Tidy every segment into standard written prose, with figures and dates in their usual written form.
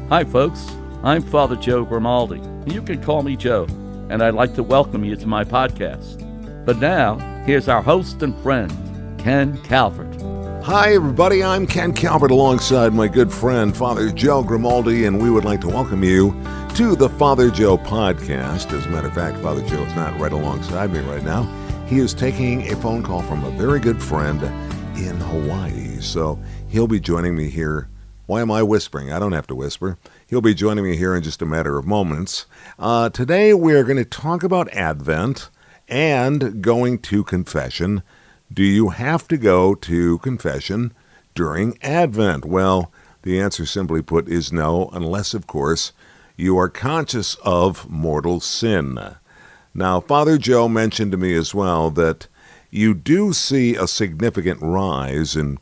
Hi, folks. I'm Father Joe Grimaldi. You can call me Joe, and I'd like to welcome you to my podcast. But now, here's our host and friend, Ken Calvert. Hi, everybody. I'm Ken Calvert alongside my good friend, Father Joe Grimaldi, and we would like to welcome you to the Father Joe podcast. As a matter of fact, Father Joe is not right alongside me right now. He is taking a phone call from a very good friend in Hawaii, so he'll be joining me here. Why am I whispering? I don't have to whisper. He'll be joining me here in just a matter of moments. Today we're going to talk about Advent and going to confession. Do you have to go to confession during Advent? Well, the answer simply put is no, unless, of course, you are conscious of mortal sin. Now, Father Joe mentioned to me as well that you do see a significant rise in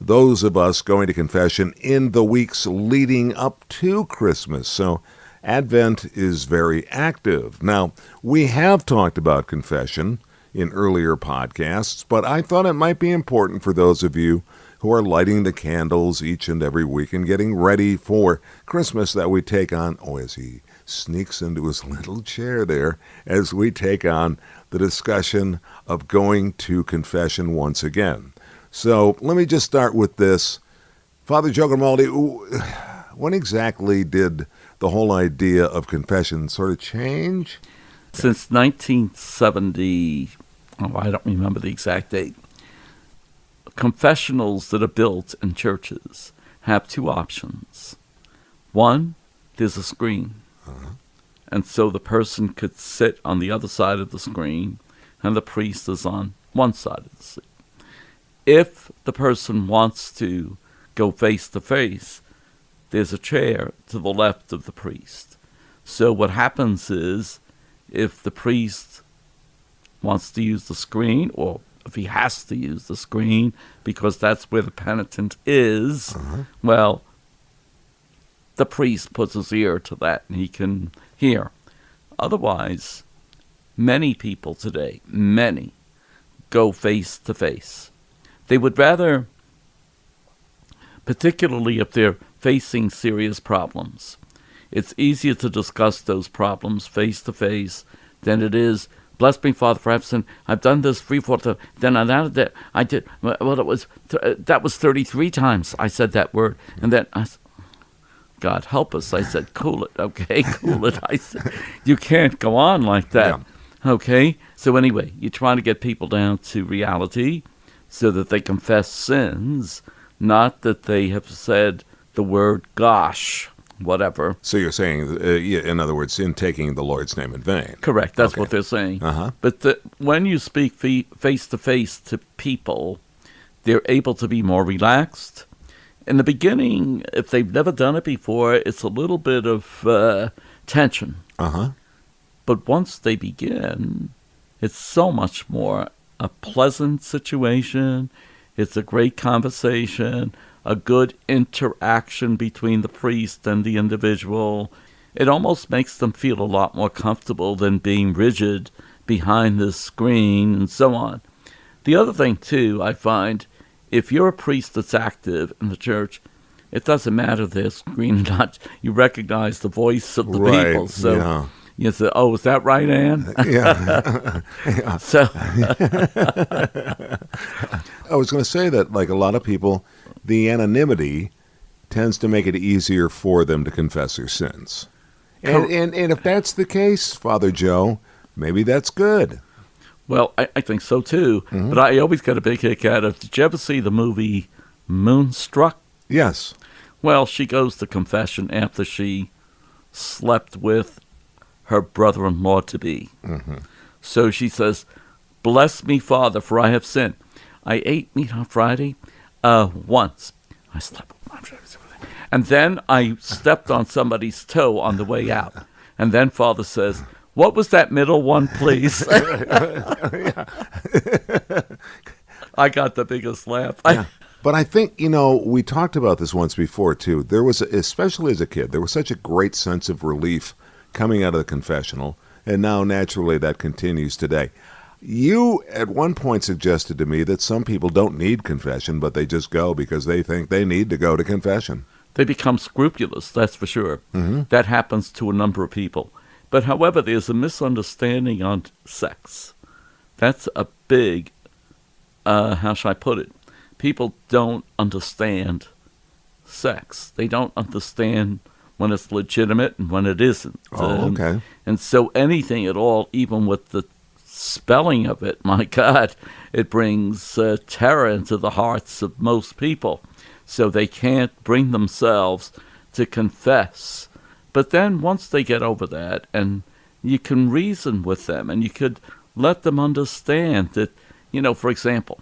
those of us going to confession in the weeks leading up to Christmas. So Advent is very active. Now, we have talked about confession in earlier podcasts, but I thought it might be important for those of you who are lighting the candles each and every week and getting ready for Christmas that we take on, as he sneaks into his little chair there, as we take on the discussion of going to confession once again. So let me just start with this. Father Joe Grimaldi, when exactly did the whole idea of confession sort of change? Since 1970, I don't remember the exact date, confessionals that are built in churches have two options. One, there's a screen. And so the person could sit on the other side of the screen, and the priest is on one side of the seat. If the person wants to go face to face, there's a chair to the left of the priest. So what happens is, if the priest wants to use the screen, or if he has to use the screen because that's where the penitent is, well, the priest puts his ear to that and he can hear. Otherwise, many people today, go face to face. They would rather, particularly if they're facing serious problems, it's easier to discuss those problems face to face than it is, bless me, Father, for absent. I've done this 3-4 times. Then I did. Well, that was 33 times I said that word, and then I said, God help us. I said, cool it, okay, cool it. I said, you can't go on like that, okay. So anyway, you're trying to get people down to reality, so that they confess sins, not that they have said the word gosh, whatever. So you're saying, in other words, in taking the Lord's name in vain. Correct, that's what they're saying. But when you speak face-to-face to people, they're able to be more relaxed. In the beginning, if they've never done it before, it's a little bit of tension. But once they begin, it's so much more a pleasant situation. It's a great conversation, a good interaction between the priest and the individual. It almost makes them feel a lot more comfortable than being rigid behind the screen and so on. The other thing, too, I find, if you're a priest that's active in the church, it doesn't matter if they're screen or not. You recognize the voice of the people. So you say, oh, is that right, Ann? So I was going to say that, like a lot of people, the anonymity tends to make it easier for them to confess their sins. And if that's the case, Father Joe, maybe that's good. Well, I think so, too. But I always got a big kick out of, did you ever see the movie Moonstruck? Yes. Well, she goes to confession after she slept with her brother-in-law to be. So she says, bless me, Father, for I have sinned. I ate meat on Friday once. I slept with and then I stepped on somebody's toe on the way out. And then Father says, what was that middle one, please? I got the biggest laugh. But I think, we talked about this once before, too. There was, especially as a kid, there was such a great sense of relief coming out of the confessional, and now naturally that continues today. You, at one point, suggested to me that some people don't need confession, but they just go because they think they need to go to confession. They become scrupulous, that's for sure. Mm-hmm. That happens to a number of people. But however, there's a misunderstanding on sex. That's a big, how shall I put it? People don't understand sex. They don't understand when it's legitimate and when it isn't. Okay. And so anything at all, even with the spelling of it, my God, it brings terror into the hearts of most people. So they can't bring themselves to confess. But then once they get over that, and you can reason with them, and you could let them understand that, for example,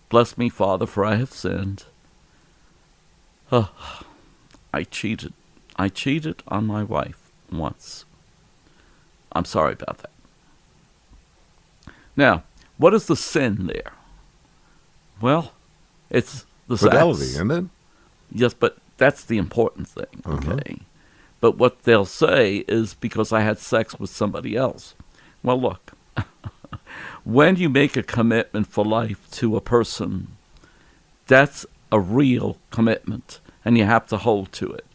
bless me, Father, for I have sinned. I cheated. I cheated on my wife once. I'm sorry about that. Now, what is the sin there? Well, it's the fidelity, sex. isn't it? Yes, but that's the important thing, okay? But what they'll say is because I had sex with somebody else. Well, look, when you make a commitment for life to a person, that's a real commitment, and you have to hold to it.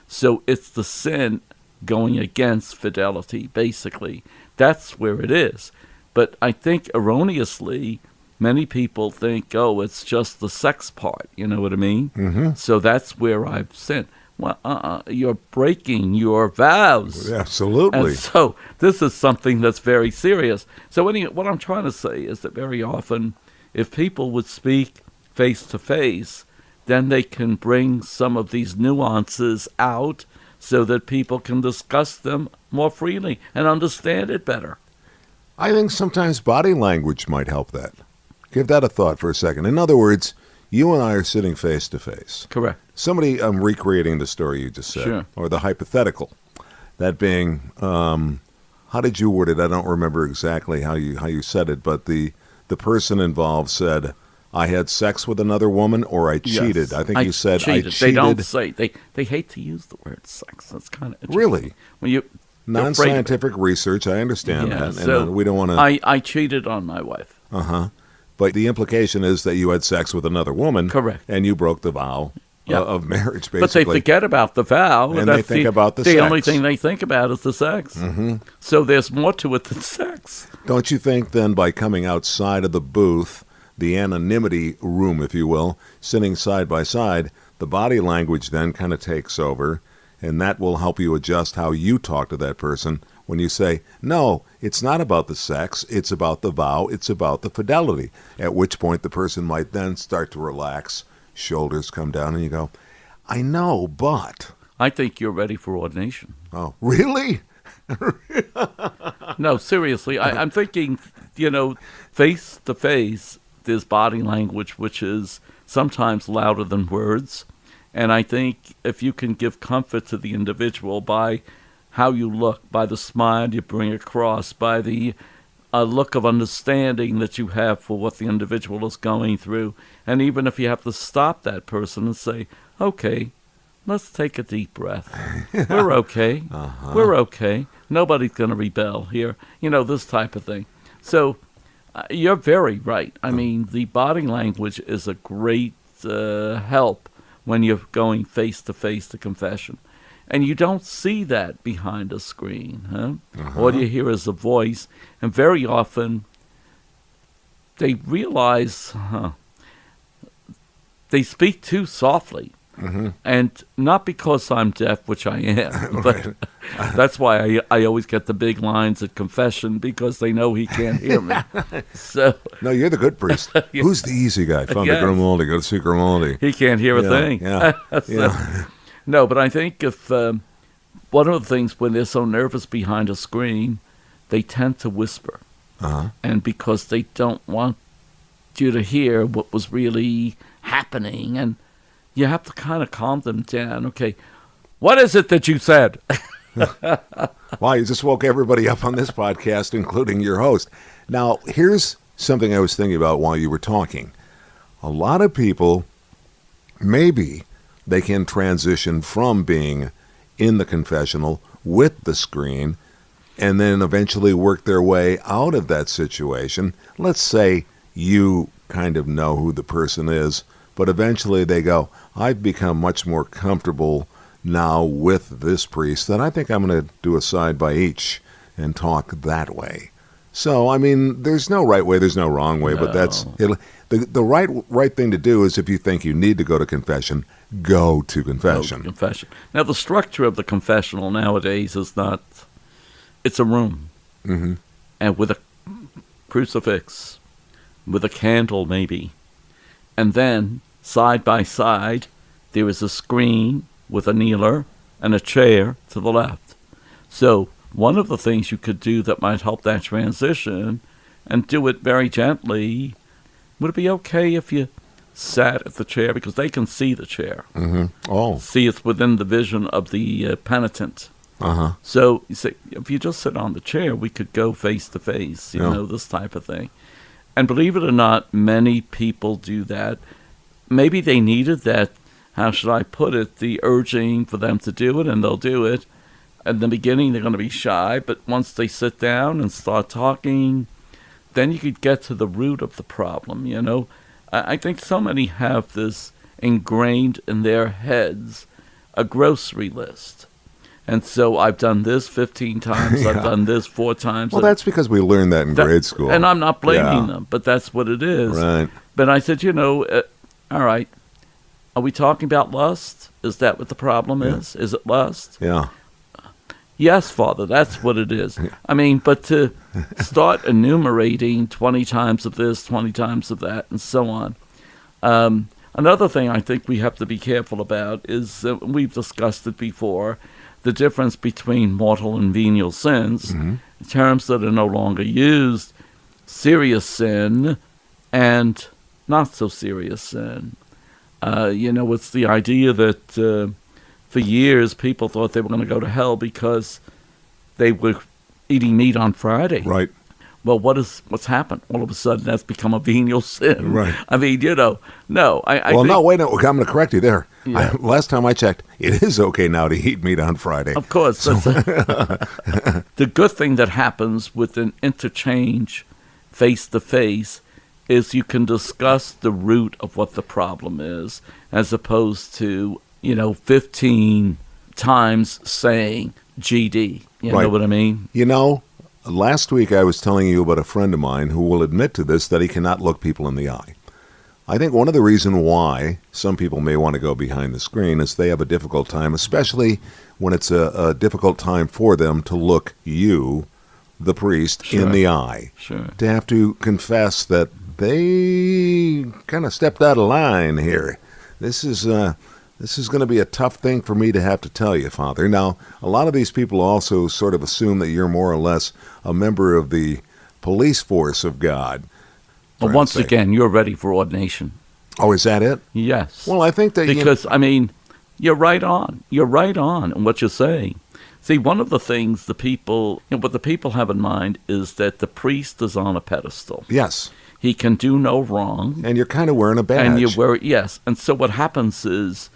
So it's the sin going against fidelity, basically. That's where it is. But I think erroneously, many people think, it's just the sex part, you know what I mean? Mm-hmm. So that's where I've sinned. Well, you're breaking your vows. Absolutely. And so this is something that's very serious. So what I'm trying to say is that very often, if people would speak face to face, then they can bring some of these nuances out so that people can discuss them more freely and understand it better. I think sometimes body language might help that. Give that a thought for a second. In other words, you and I are sitting face to face. Correct. Somebody, I'm recreating the story you just said, Sure. Or the hypothetical. That being, how did you word it? I don't remember exactly how you said it, but the person involved said, I had sex with another woman, or I cheated. Yes. I think you said cheated. I cheated. They don't say. They hate to use the word sex. That's kind of interesting. Really? When you non-scientific research, I understand that, so and we don't want to. I cheated on my wife. But the implication is that you had sex with another woman, correct, and you broke the vow of marriage. Basically, but they forget about the vow, and they think about the sex. The only thing they think about is the sex. Mm-hmm. So there's more to it than sex. Don't you think then, by coming outside of the booth, the anonymity room, if you will, sitting side by side, the body language then kind of takes over, and that will help you adjust how you talk to that person when you say, no, it's not about the sex, it's about the vow, it's about the fidelity, at which point the person might then start to relax, shoulders come down, and you go, I know, but... I think you're ready for ordination. Oh, really? No, seriously, I'm thinking, face to face, there's body language which is sometimes louder than words. And I think if you can give comfort to the individual by how you look, by the smile you bring across, by the look of understanding that you have for what the individual is going through, and even if you have to stop that person and say, okay, let's take a deep breath. We're okay. We're okay. Nobody's going to rebel here. This type of thing. So you're very right. I mean, the body language is a great help when you're going face-to-face to confession. And you don't see that behind a screen. All you hear is a voice. And very often, they realize they speak too softly. And not because I'm deaf, which I am, but that's why I always get the big lines at confession, because they know he can't hear me. So no, you're the good priest. Yeah. Who's the easy guy? Father Grimaldi. Go to see Grimaldi. He can't hear a thing. Yeah. No, but I think if one of the things when they're so nervous behind a screen, they tend to whisper. And because they don't want you to hear what was really happening, and you have to kind of calm them down. Okay, what is it that you said? Wow, you just woke everybody up on this podcast, including your host. Now, here's something I was thinking about while you were talking. A lot of people, maybe they can transition from being in the confessional with the screen and then eventually work their way out of that situation. Let's say you kind of know who the person is, but eventually they go, I've become much more comfortable now with this priest that I think I'm going to do a side by each and talk that way. So, I mean, there's no right way, there's no wrong way, but that's the right thing to do is if you think you need to go to confession, go to confession. Now, the structure of the confessional nowadays is not, it's a room, and with a crucifix, with a candle maybe, and then side by side there is a screen with a kneeler and a chair to the left. So one of the things you could do that might help that transition, and do it very gently, would it be okay if you sat at the chair, because they can see the chair. See, it's within the vision of the penitent. So you say, if you just sit on the chair, we could go face to face, you know, this type of thing. And believe it or not, many people do that. Maybe they needed that, how should I put it, the urging for them to do it, and they'll do it. In the beginning, they're going to be shy, but once they sit down and start talking, then you could get to the root of the problem, you know. I think so many have this ingrained in their heads, a grocery list. And so I've done this 15 times, I've done this 4 times. Well, that's because we learned that in grade school. And I'm not blaming them, but that's what it is. Right. But I said, you know, all right, are we talking about lust? Is that what the problem is? Is it lust? Yeah. Yes, Father, that's what it is. I mean, but to start enumerating 20 times of this, 20 times of that, and so on. Another thing I think we have to be careful about is, we've discussed it before, the difference between mortal and venial sins, terms that are no longer used, serious sin and not so serious sin. You know, it's the idea that for years people thought they were going to go to hell because they were eating meat on Friday. Right. Well, what's happened? All of a sudden, that's become a venial sin. Right. I mean, you know, no. Wait, I'm going to correct you there. Yeah. Last time I checked, it is okay now to eat meat on Friday. Of course. So. The good thing that happens with an interchange face-to-face is you can discuss the root of what the problem is, as opposed to, 15 times saying GD. You know what I mean? You know, last week I was telling you about a friend of mine who will admit to this, that he cannot look people in the eye. I think one of the reasons why some people may want to go behind the screen is they have a difficult time, especially when it's a difficult time for them to look you, the priest, in the eye. Sure. To have to confess that they kind of stepped out of line here. This is going to be a tough thing for me to have to tell you, Father. Now, a lot of these people also sort of assume that you're more or less a member of the police force of God. But once again, you're ready for ordination. Oh, is that it? Yes. Well, I think that... Because, I mean, you're right on. You're right on in what you're saying. See, one of the things the people have in mind is that the priest is on a pedestal. Yes. He can do no wrong. And you're kind of wearing a badge. And you wear, yes. And so what happens is,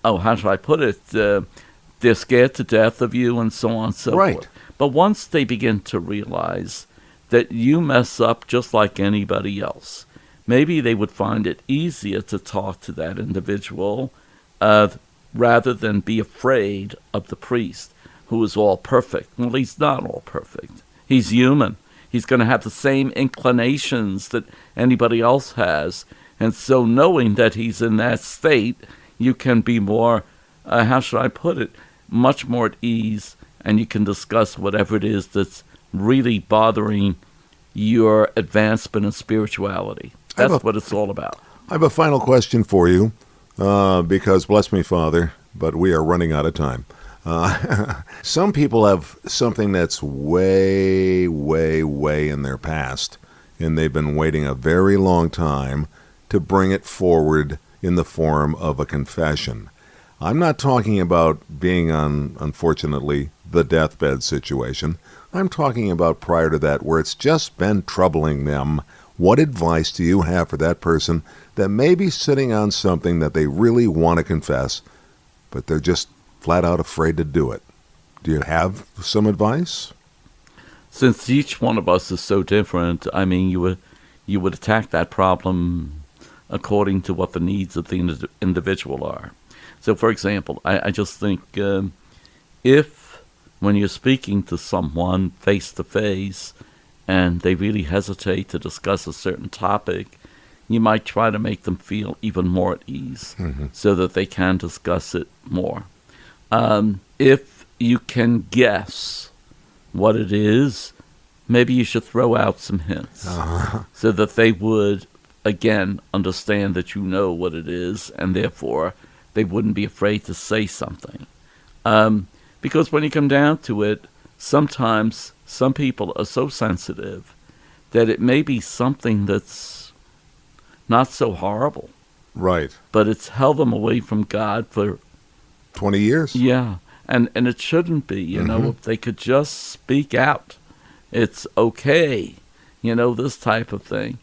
how should I put it? They're scared to death of you and so on and so forth. But once they begin to realize that you mess up just like anybody else, maybe they would find it easier to talk to that individual rather than be afraid of the priest, who is all perfect. Well, he's not all perfect. He's human. He's going to have the same inclinations that anybody else has. And so knowing that he's in that state, you can be more, how should I put it, much more at ease, and you can discuss whatever it is that's really bothering your advancement in spirituality. That's what it's all about. I have a final question for you, because, bless me, Father, but we are running out of time. Some people have something that's way, way, way in their past, and they've been waiting a very long time to bring it forward in the form of a confession. I'm not talking about being on, unfortunately, the deathbed situation. I'm talking about prior to that, where it's just been troubling them. What advice do you have for that person that may be sitting on something that they really want to confess, but they're just flat out afraid to do it? Do you have some advice? Since each one of us is so different, I mean, you would attack that problem according to what the needs of the individual are. So, for example, I just think if when you're speaking to someone face-to-face and they really hesitate to discuss a certain topic, you might try to make them feel even more at ease so that they can discuss it more. If you can guess what it is, maybe you should throw out some hints so that they would, again, understand that you know what it is, and therefore they wouldn't be afraid to say something. Because when you come down to it, sometimes some people are so sensitive that it may be something that's not so horrible. Right. But it's held them away from God for 20 years. Yeah. And it shouldn't be, you know, if they could just speak out, it's okay, you know, this type of thing.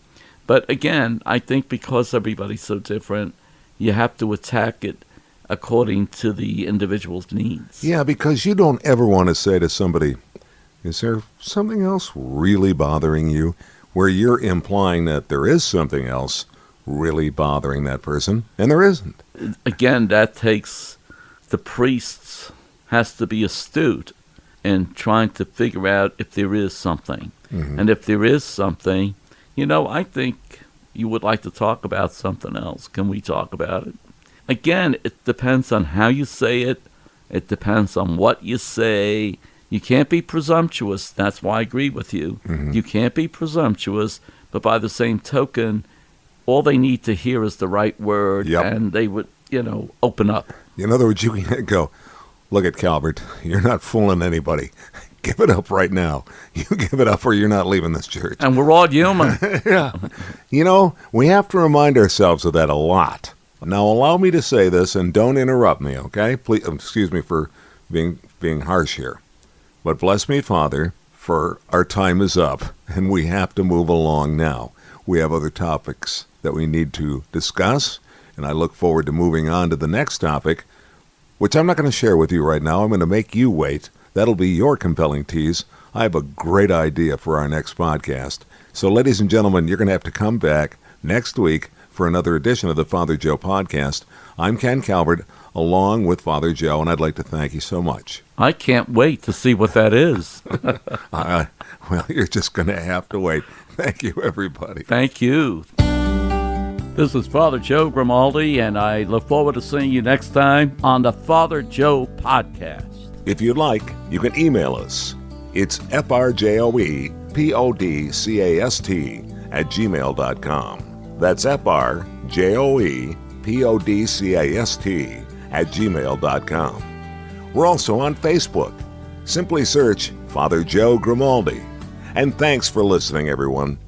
But again, I think because everybody's so different, you have to attack it according to the individual's needs. Yeah, because you don't ever want to say to somebody, is there something else really bothering you? Where you're implying that there is something else really bothering that person, and there isn't. Again, that takes the priests has to be astute in trying to figure out if there is something. And if there is something, you know, I think you would like to talk about something else. Can we talk about it? Again, it depends on how you say it. It depends on what you say. You can't be presumptuous. That's why I agree with you. You can't be presumptuous, but by the same token, all they need to hear is the right word, and they would, you know, open up. In other words, you can go, look at Calvert, you're not fooling anybody. Give it up right now. You give it up or you're not leaving this church. And we're all human. Yeah. You know, we have to remind ourselves of that a lot. Now, allow me to say this, and don't interrupt me, okay? Please, excuse me for being harsh here. But bless me, Father, for our time is up, and we have to move along now. We have other topics that we need to discuss, and I look forward to moving on to the next topic, which I'm not going to share with you right now. I'm going to make you wait. That'll be your compelling tease. I have a great idea for our next podcast. So, ladies and gentlemen, you're going to have to come back next week for another edition of the Father Joe Podcast. I'm Ken Calvert, along with Father Joe, and I'd like to thank you so much. I can't wait to see what that is. Well, you're just going to have to wait. Thank you, everybody. Thank you. This is Father Joe Grimaldi, and I look forward to seeing you next time on the Father Joe Podcast. If you'd like, you can email us. It's frjoepodcast@gmail.com. That's frjoepodcast@gmail.com. We're also on Facebook. Simply search Father Joe Grimaldi. And thanks for listening, everyone.